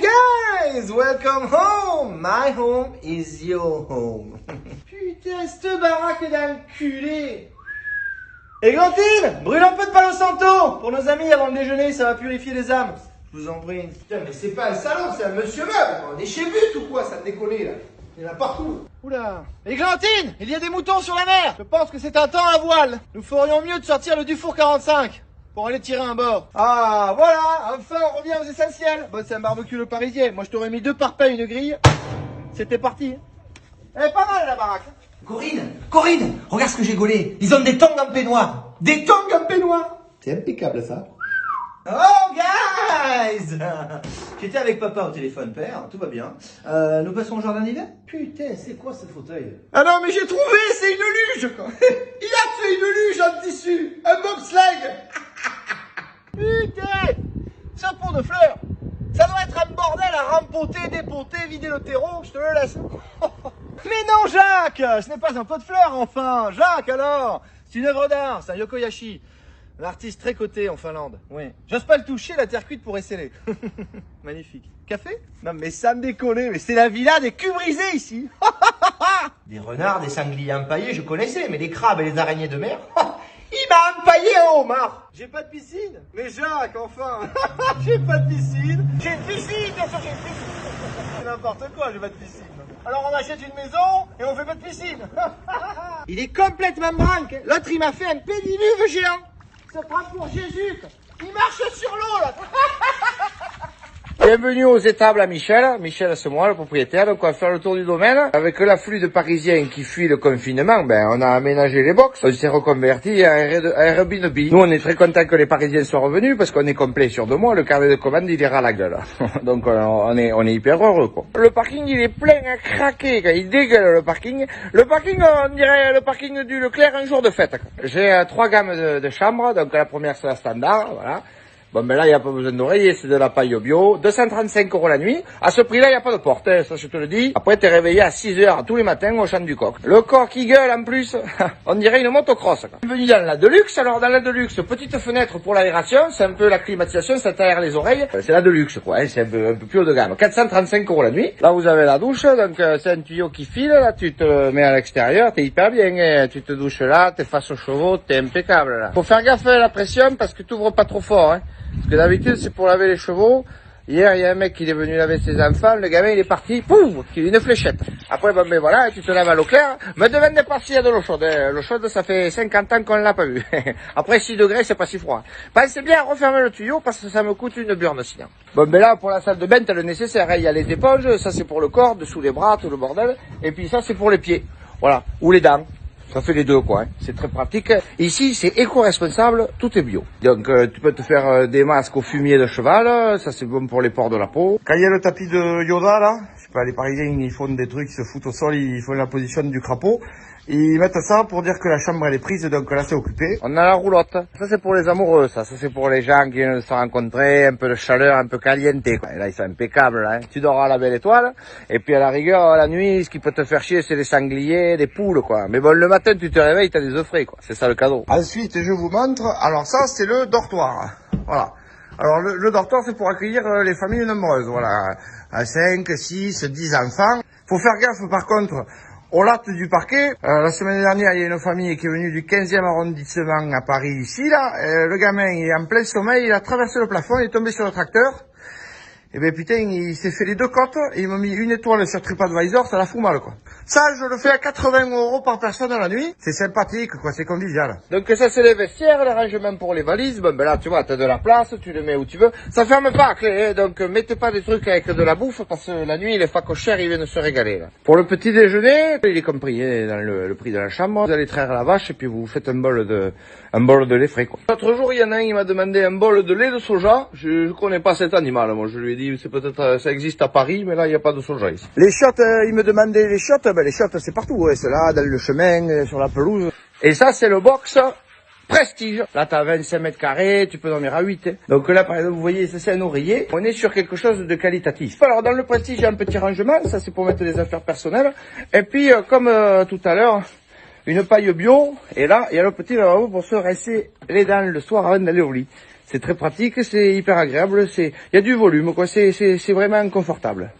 Guys, welcome home. My home is your home. Putain, cette baraque d'enculé. Églantine, brûle un peu de Palo Santo pour nos amis avant le déjeuner, ça va purifier les âmes. Je vous en prie. Putain, mais c'est pas un salon, c'est un monsieur meuble. On est chez But ou quoi, ça me déconne là. Il y en a partout. Oula. Églantine, il y a des moutons sur la mer. Je pense que c'est un temps à voile. Nous ferions mieux de sortir le Dufour 45. Pour aller tirer un bord. Ah, voilà, enfin on revient aux essentiels. Bon, c'est un barbecue le parisien. Moi, je t'aurais mis 2 parpaings et une grille. C'était parti. Elle est pas mal, la baraque. Corinne, regarde ce que j'ai gaulé. Ils ont des tongs en peignoir. Des tongs en peignoir. C'est impeccable, ça. Oh, guys. J'étais avec papa au téléphone, père. Tout va bien. Nous passons au jardin d'hiver. Putain, c'est quoi ce fauteuil? Ah non, mais j'ai trouvé, c'est une luge, quoi. Il a fait une luge en tissu. Un bobsleigh. Putain! Chapeau de fleurs! Ça doit être un bordel à rempoter, dépoter, vider le terreau, je te le laisse. Mais non, Jacques! Ce n'est pas un pot de fleurs, enfin! Jacques, alors! C'est une œuvre d'art, c'est un yokoyashi. Un artiste très coté en Finlande, oui. J'ose pas le toucher, la terre cuite pourrait sceller. Magnifique. Café? Non, mais ça me déconne, mais c'est la villa des culs brisés ici. Des renards, des sangliers empaillés, je connaissais, mais les crabes et les araignées de mer. Il m'a empaillé en homard. J'ai pas de piscine. Mais Jacques, enfin. J'ai pas de piscine. J'ai une piscine, bien sûr j'ai une piscine. C'est n'importe quoi, j'ai pas de piscine. Alors on achète une maison et on fait pas de piscine. Il est complètement branque. L'autre il m'a fait un pédiluve géant. Se prend pour Jésus. Il marche sur l'eau là. Bienvenue aux étables à Michel. Michel, c'est moi, le propriétaire. Donc, on va faire le tour du domaine. Avec l'afflux de Parisiens qui fuient le confinement, on a aménagé les box. On s'est reconverti à Airbnb. Nous, on est très contents que les Parisiens soient revenus parce qu'on est complet sur 2 mois. Le carnet de commande, il ira à la gueule. Donc, on est hyper heureux, quoi. Le parking, il est plein à craquer. Il dégueule, le parking. Le parking, on dirait le parking du Leclerc un jour de fête. J'ai 3 gammes de chambres. Donc, la première, c'est la standard. Voilà. Bon, là, il n'y a pas besoin d'oreiller, c'est de la paille bio. 235 € la nuit. À ce prix-là, il n'y a pas de porte, hein, ça je te le dis. Après, t'es réveillé à 6 heures tous les matins au champ du coq. Le coq qui gueule en plus. On dirait une motocross. Bienvenue dans la Deluxe. Alors, dans la Deluxe, petite fenêtre pour l'aération. C'est un peu la climatisation, ça t'aère les oreilles. C'est la Deluxe, quoi. Hein, c'est un peu plus haut de gamme. 435 € la nuit. Là, vous avez la douche. Donc, c'est un tuyau qui file. Là, tu te le mets à l'extérieur. T'es hyper bien. Hein. Tu te douches là, t'es face aux chevaux, t'es impeccable, là. Faut faire gaffe à la pression parce que t'ouvres pas trop fort, hein. Parce que d'habitude, c'est pour laver les chevaux. Hier, il y a un mec qui est venu laver ses enfants. Le gamin, il est parti, pouf, une fléchette. Après, voilà, tu te laves à l'eau claire. Me demande pas s'il y a de l'eau chaude. L'eau chaude, ça fait 50 ans qu'on l'a pas vu. Après, 6 degrés, c'est pas si froid. Pensez bien à refermer le tuyau parce que ça me coûte une burne sinon. Là, pour la salle de bain, t'as le nécessaire. Il y a les éponges, ça c'est pour le corps, dessous les bras, tout le bordel. Et puis ça, c'est pour les pieds. Voilà. Ou les dents. Ça fait les deux, quoi. Hein. C'est très pratique. Ici, c'est éco-responsable, tout est bio. Donc, tu peux te faire des masques au fumier de cheval. Ça, c'est bon pour les pores de la peau. Quand il y a le tapis de Yoda, là, je sais pas, les Parisiens, ils font des trucs, ils se foutent au sol, ils font la position du crapaud. Ils mettent ça pour dire que la chambre, elle est prise, donc là, c'est occupé. On a la roulotte. Ça, c'est pour les amoureux, ça. Ça, c'est pour les gens qui viennent de se rencontrer, un peu de chaleur, un peu caliente, quoi. Et là, ils sont impeccables, là. Hein. Tu dors à la belle étoile. Et puis, à la rigueur, la nuit, ce qui peut te faire chier, c'est les sangliers, les poules, quoi. Mais bon, le matin, tu te réveilles, t'as des œufs frais, quoi. C'est ça, le cadeau. Ensuite, je vous montre. Alors, ça, c'est le dortoir. Voilà. Alors, le dortoir, c'est pour accueillir les familles nombreuses. Voilà. À 5, 6, 10 enfants. Faut faire gaffe, par contre, aux lattes du parquet. La semaine dernière, il y a une famille qui est venue du 15e arrondissement à Paris, ici, là. Le gamin, il est en plein sommeil, il a traversé le plafond, il est tombé sur le tracteur. Et ben putain, il s'est fait les 2 côtes, et il m'a mis une étoile sur TripAdvisor, ça la fout mal, quoi. Ça, je le fais à 80 € par personne la nuit. C'est sympathique, quoi, c'est convivial. Donc ça, c'est les vestiaires, les rangements pour les valises. Là, tu vois, t'as de la place, tu le mets où tu veux. Ça ferme pas à clé, hein, donc mettez pas des trucs avec de la bouffe, parce que la nuit, les facochères, ils viennent se régaler, là. Pour le petit déjeuner, il est compris, hein, dans le prix de la chambre. Vous allez traire la vache, et puis vous faites un bol de lait frais, quoi. L'autre jour, il y en a un, il m'a demandé un bol de lait de soja. Je connais pas cet animal, moi, je lui ai dit, c'est peut-être, ça existe à Paris, mais là, il n'y a pas de soja ici. Les chiottes, il me demandait les chiottes, les chiottes, c'est partout, hein, c'est là, dans le chemin, sur la pelouse. Et ça, c'est le box Prestige. Là, t'as 25 mètres carrés, tu peux dormir à 8. Hein. Donc là, par exemple, vous voyez, ça, c'est un oreiller. On est sur quelque chose de qualitatif. Alors, dans le Prestige, il y a un petit rangement, ça, c'est pour mettre des affaires personnelles. Et puis, comme tout à l'heure, une paille bio, et là, il y a le petit lavabo pour se rincer les dents le soir avant d'aller au lit. C'est très pratique, c'est hyper agréable, il y a du volume, quoi. C'est vraiment confortable.